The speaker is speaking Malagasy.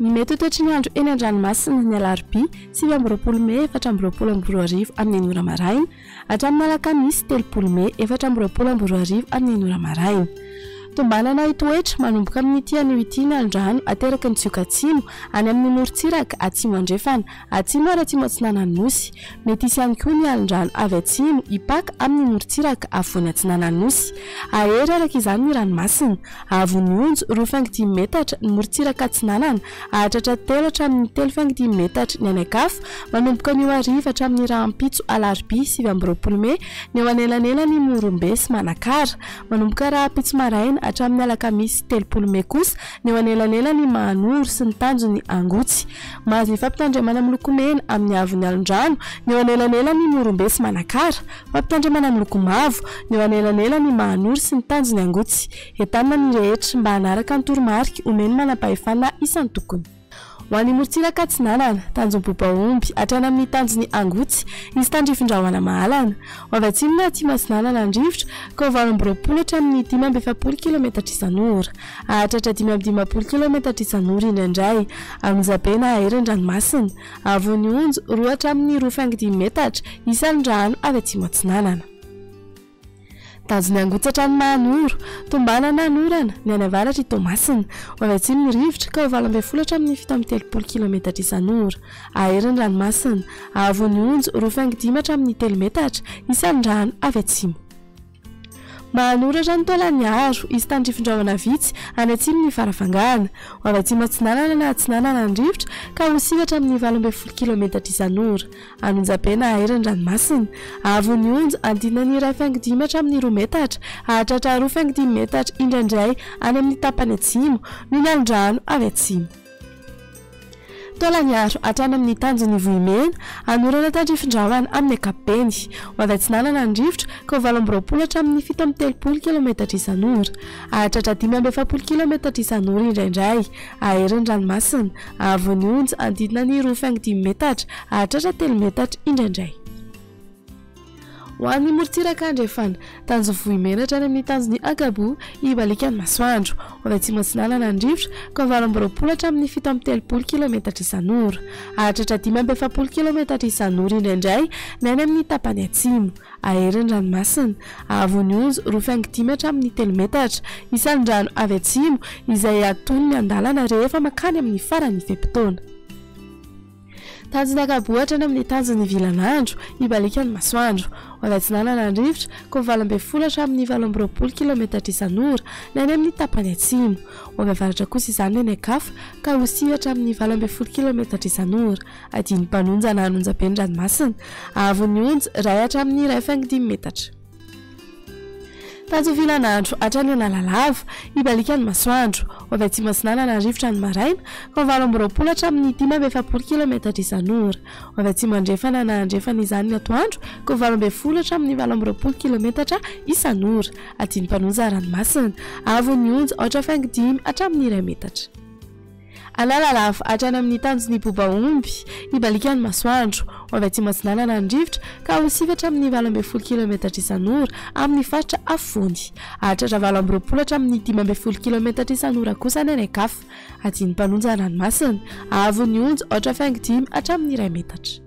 Ny mety ho toetry ny andro eny an-dranomasina ny alarobia 7 Mey 4 amin'ny 9 maraina hatramin'ny alakamisy 3 Mey 4 amin'ny 9 maraina. Tombanana toetra manomboka amin'ny tian'io ity ny androany ateraky ny tsiokatsimo any amin'ny morontsiraka atsimo andrefana atsimo ary atsimo atsinanany nosy. Mety isy ihany koa ny androany avy atsimo hipaka amin'ny morontsiraka afovoany atsinanany nosy. Ahery araka izany ny ranomasina avony onjo 2.5 metatra ny morontsiraka atsinanana ahatratra 3 hatramin'ny 3.5 metatra ny anakafa manomboka ny ariva hatramin'ny rahampitso alarobia 7 Mey ny eo anelanelany Morombe sy Manakara manomboka rahampitso maraina hatramin'ny alakamisy 3 Mey kosa ny eo anelanelany Mahanoro sy ny tanjony Angotsy. Mahazo ny fampitandremana miloko mena amin'ny avony alondrano ny eo anelanelany Morombe sy Manakara, fampitandremana miloko mavo ny eo anelanelany Mahanoro sy ny tanjony Angotsy. Entanina ny rehetra mba hanaraka ny toromarika omeny manam-pahefana isan'ny tokony. Ho an'ny morontsiraka atsinanana Tanjombobaomby hatrany amin'ny tanjony Angotsy isy tandrifin-drahona mahalana ho avy atsimo na atsimo atsinanana andrivotra ka 20 hatramin'ny 570 km isan'ora ahatratra 510 km isan'ora indraindray amin'Izabena aherin-dranomasina avony onjo 2 hatramin'ny 2.5 metatra isan'ny rano avy atsimo atsinanana. Tanjony Angotsy hatrany Mahanoro tombanana anorana ny any avaratra Tomasina ho avy atsimo ny rivotra ka 20 hatramin'ny 730 km isan'ora aherin-dranomasina avony onjo 2.5 hatramin'ny 3 metatra isan'ny rano avy atsimo. Mahanoratra ny taolany aro isy tandrifin-drahona vitsy any atsimo ny faravangana ho avy atsimo atsinanana na atsinanana ny rivotra ka ho 9 hatramin'ny 12 km isan'ora amin'Izabena aherin-dranomasina avony onjo andinany 2.5 hatramin'ny 2 metatra ahatratra 2.5 metatra indraindray any amin'ny tapany atsimo ny alondrano avy atsimo. Taolany aro hatrany amin'ny tanjony Vohimena anorana tandrifin-drahona amin'ny ankapobeny ho avy atsinanana ny rivotra ka 20 hatramin'ny 730 km isan'ora ahatratra 570 km isan'ora indraindray aherin-dranomasina avony onjo andinany 2.5 metatra ahatratra 3 metatra indraindray. Ho an'ny morontsiraka andrefana tanjony Vohimena hatrany amin'ny tanjony Agabo ibalikany masoandro ho avy atsimo atsinanana ny rivotra ka 20 hatramin'ny 730 km isan'ora ahatratra 570 km isan'ora indraindray ny any amin'ny tapany atsimo aherin-dranomasina avony onjo 2.5 hatramin'ny 3 metatra isan'ny rano avy atsimo izay atony ny andalana rehefa makany amin'ny farany fe-potoana. Tanjony Agabo hatrany amin'ny tanjony Vilanandro ibalikany masoandro ho avy atsinanana ny rivotra ka 20 hatramin'ny 80 km isan'ora ny any amin'ny tapany atsimo ho avy avaratra kosa izany ny anakafa ka ho 9 hatramin'ny 20 km isan'ora adiny mpanonja na anonjam-beny-dranomasina avony onjo 1 hatramin'ny 2.5 metatra. Tanjony Vilanandro hatrany Analalava ibalikany masoandro ho avy atsimo atsinanana ny rivotra ny maraina ka 20 hatramin'ny 15 km isan'ora ho avy atsimo andrefana na andrefana izany ny atoandro ka 20 hatramin'ny 20 km isan'ora adiny mpanonja ranomasina avony onjo 8.5 hatramin'ny 1 metatra. Analalava hatrany amin'ny tanjony Bobaomby ibalikany masoandro ho avy atsimo atsinanana ny rivotra ka ho 9 hatramin'ny 12 km isan'ora amin'ny faritra afovoany ahatratra 20 hatramin'ny 15 km isan'ora kosa ny anakafa adiny mpanonja ranomasina avony onjo 8.5 hatramin'ny 1 metatra.